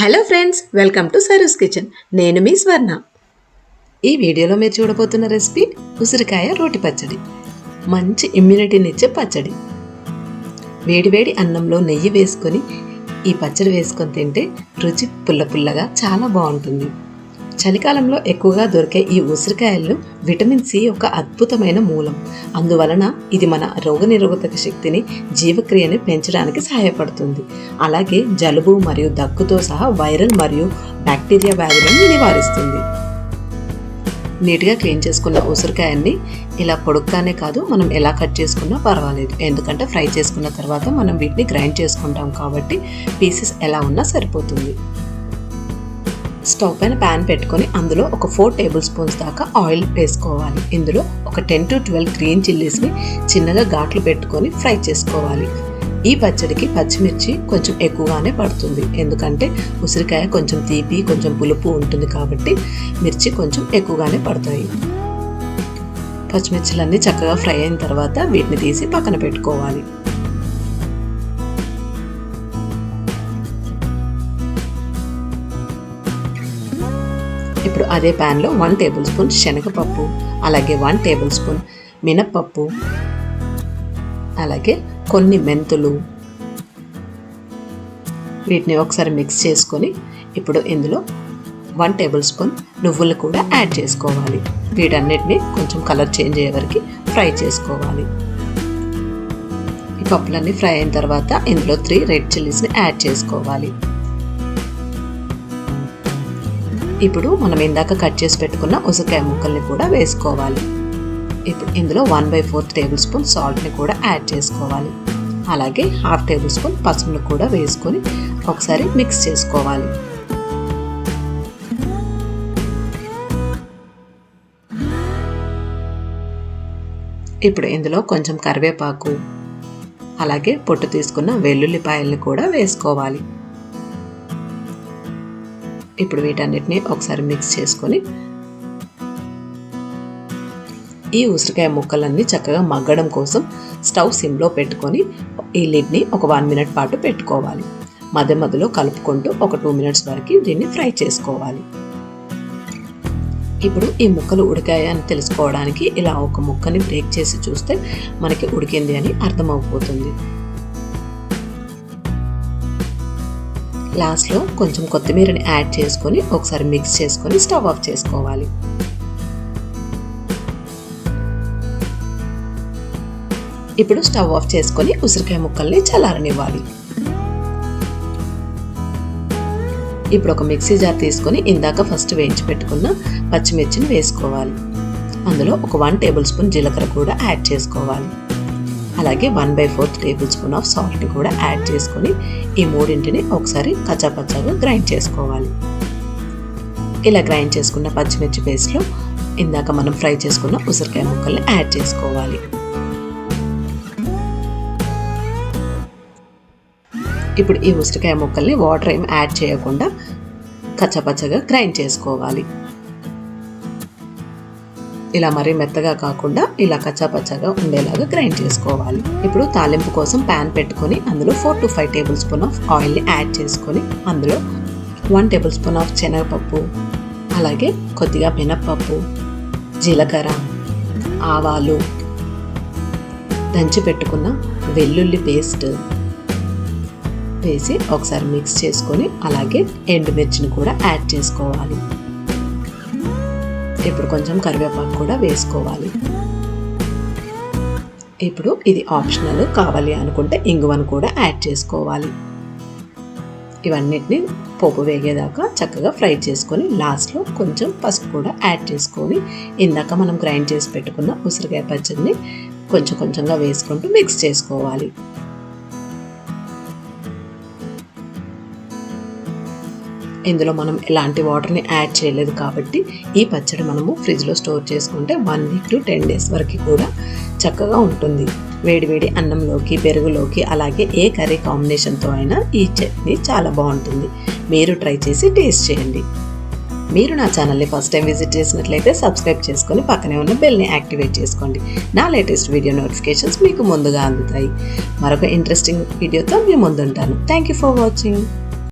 Hello friends, welcome to Saru's kitchen. నేను మీ స్వర్ణ. ఈ వీడియోలో మీరు చూడబోతున్న రెసిపీ ఉసిరికాయ రోటి పచ్చడి. మంచి ఇమ్యూనిటీనిచ్చే పచ్చడి. వేడివేడి అన్నంలో నెయ్యి వేసుకొని ఈ పచ్చడి వేసుకొని తింటే రుచి పుల్ల పుల్లగా చాలా బాగుంటుంది. చలికాలంలో ఎక్కువగా దొరికే ఈ ఉసిరికాయల్లో విటమిన్ సి ఒక అద్భుతమైన మూలం. అందువలన ఇది మన రోగనిరోధక శక్తిని, జీవక్రియని పెంచడానికి సహాయపడుతుంది. అలాగే జలుబు మరియు దగ్గుతో సహా వైరల్ మరియు బ్యాక్టీరియా వ్యాధులను నివారిస్తుంది. నీట్గా క్లీన్ చేసుకున్న ఉసిరికాయన్ని ఇలా పొడుగ్గానే కాదు, మనం ఎలా కట్ చేసుకున్నా పర్వాలేదు. ఎందుకంటే ఫ్రై చేసుకున్న తర్వాత మనం వీటిని గ్రైండ్ చేసుకుంటాం కాబట్టి పీసెస్ ఎలా ఉన్నా సరిపోతుంది. స్టవ్ పైన ప్యాన్ పెట్టుకొని అందులో ఒక 4 టేబుల్ స్పూన్స్ దాకా ఆయిల్ వేసుకోవాలి. ఇందులో ఒక 10 to 12 గ్రీన్ చిల్లీస్ని చిన్నగా ఘాట్లు పెట్టుకొని ఫ్రై చేసుకోవాలి. ఈ పచ్చడికి పచ్చిమిర్చి కొంచెం ఎక్కువగానే పడుతుంది, ఎందుకంటే ఉసిరికాయ కొంచెం తీపి కొంచెం పులుపు ఉంటుంది కాబట్టి మిర్చి కొంచెం ఎక్కువగానే పడతాయి. పచ్చిమిర్చిలన్నీ చక్కగా ఫ్రై అయిన తర్వాత వీటిని తీసి పక్కన పెట్టుకోవాలి. ఇప్పుడు అదే ప్యాన్లో 1 టేబుల్ స్పూన్ శనగపప్పు, అలాగే 1 టేబుల్ స్పూన్ మినప్పప్పు, అలాగే కొన్ని మెంతులు, వీటిని ఒకసారి మిక్స్ చేసుకొని ఇప్పుడు ఇందులో 1 టేబుల్ స్పూన్ నువ్వులు కూడా యాడ్ చేసుకోవాలి. వీటన్నిటిని కొంచెం కలర్ చేంజ్ అయ్యే వరకు ఫ్రై చేసుకోవాలి. ఈ పప్పులన్నీ ఫ్రై అయిన తర్వాత ఇందులో 3 రెడ్ చిల్లీస్ని యాడ్ చేసుకోవాలి. ఇప్పుడు మనం ఇందాక కట్ చేసి పెట్టుకున్న ఉసిరికాయ ముక్కల్ని కూడా వేసుకోవాలి. ఇప్పుడు ఇందులో 1/4 టేబుల్ స్పూన్ సాల్ట్ని కూడా యాడ్ చేసుకోవాలి. అలాగే 1/2 టేబుల్ స్పూన్ పసుపును కూడా వేసుకొని ఒకసారి మిక్స్ చేసుకోవాలి. ఇప్పుడు ఇందులో కొంచెం కరివేపాకు, అలాగే పొట్టు తీసుకున్న వెల్లుల్లిపాయల్ని కూడా వేసుకోవాలి. ఇప్పుడు వీటన్నిటిని ఒకసారి మిక్స్ చేసుకొని ఈ ఉసిరికాయ ముక్కలన్నీ చక్కగా మగ్గడం కోసం స్టవ్ సిమ్లో పెట్టుకొని ఈ లిడ్ని ఒక 1 మినిట్ పాటు పెట్టుకోవాలి. మధ్య మధ్యలో కలుపుకుంటూ ఒక 2 మినిట్స్ వరకు దీన్ని ఫ్రై చేసుకోవాలి. ఇప్పుడు ఈ ముక్కలు ఉడికాయని తెలుసుకోవడానికి ఇలా ఒక ముక్కని బ్రేక్ చేసి చూస్తే మనకి ఉడికింది అని అర్థమవుతుంది. లాస్ట్లో కొంచెం కొత్తిమీరని యాడ్ చేసుకొని ఒకసారి మిక్స్ చేసుకొని స్టవ్ ఆఫ్ చేసుకోవాలి. ఇప్పుడు స్టవ్ ఆఫ్ చేసుకొని ఉసిరికాయ ముక్కల్ని చల్లారనివ్వాలి. ఇప్పుడు ఒక మిక్సీ జార్ తీసుకొని ఇందాక ఫస్ట్ వేయించి పెట్టుకున్న పచ్చిమిర్చిని వేసుకోవాలి. అందులో ఒక 1 టేబుల్ స్పూన్ జీలకర్ర కూడా యాడ్ చేసుకోవాలి. అలాగే 1/4 టేబుల్ స్పూన్ ఆఫ్ సాల్ట్ని కూడా యాడ్ చేసుకొని ఈ మూడింటిని ఒకసారి కచ్చాపచ్చాగా గ్రైండ్ చేసుకోవాలి. ఇలా గ్రైండ్ చేసుకున్న పచ్చిమిర్చి పేస్ట్లో ఇందాక మనం ఫ్రై చేసుకున్న ఉసిరికాయ ముక్కల్ని యాడ్ చేసుకోవాలి. ఇప్పుడు ఈ ఉసిరికాయ ముక్కల్ని వాటర్ ఏం యాడ్ చేయకుండా కచ్చాపచ్చాగా గ్రైండ్ చేసుకోవాలి. ఇలా మరీ మెత్తగా కాకుండా ఇలా కచ్చాపచ్చాగా ఉండేలాగా గ్రైండ్ చేసుకోవాలి. ఇప్పుడు తాలింపు కోసం ప్యాన్ పెట్టుకొని అందులో 4 to 5 టేబుల్ స్పూన్ ఆఫ్ ఆయిల్ని యాడ్ చేసుకొని అందులో 1 టేబుల్ స్పూన్ ఆఫ్ శనగపప్పు, అలాగే కొద్దిగా మినప్పప్పు, జీలకర్ర, ఆవాలు, దంచి పెట్టుకున్న వెల్లుల్లి పేస్ట్ వేసి ఒకసారి మిక్స్ చేసుకొని అలాగే ఎండుమిర్చిని కూడా యాడ్ చేసుకోవాలి. ఇప్పుడు కొంచెం కరివేపాకు కూడా వేసుకోవాలి. ఇప్పుడు ఇది ఆప్షనల్, కావాలి అనుకుంటే ఇంగువను కూడా యాడ్ చేసుకోవాలి. ఇవన్నిటిని పోపు వేగేదాకా చక్కగా ఫ్రై చేసుకొని లాస్ట్లో కొంచెం పసుపు కూడా యాడ్ చేసుకొని ఇందాక మనం గ్రైండ్ చేసి పెట్టుకున్న ఉసిరికాయ పచ్చడిని కొంచెం కొంచెంగా వేసుకుంటూ మిక్స్ చేసుకోవాలి. ఇందులో మనం ఎలాంటి వాటర్ని యాడ్ చేయలేదు కాబట్టి ఈ పచ్చడి మనము ఫ్రిడ్జ్లో స్టోర్ చేసుకుంటే 1 week to 10 days వరకు కూడా చక్కగా ఉంటుంది. వేడివేడి అన్నంలోకి, పెరుగులోకి, అలాగే ఏ కర్రీ కాంబినేషన్తో అయినా ఈ చట్నీ చాలా బాగుంటుంది. మీరు ట్రై చేసి టేస్ట్ చేయండి. మీరు నా ఛానల్ని ఫస్ట్ టైం విజిట్ చేసినట్లయితే సబ్స్క్రైబ్ చేసుకొని పక్కనే ఉన్న బెల్ని యాక్టివేట్ చేసుకోండి. నా లేటెస్ట్ వీడియో నోటిఫికేషన్స్ మీకు ముందుగా అందుతాయి. మరొక ఇంట్రెస్టింగ్ వీడియోతో మీ ముందుంటాను. Thank you for watching.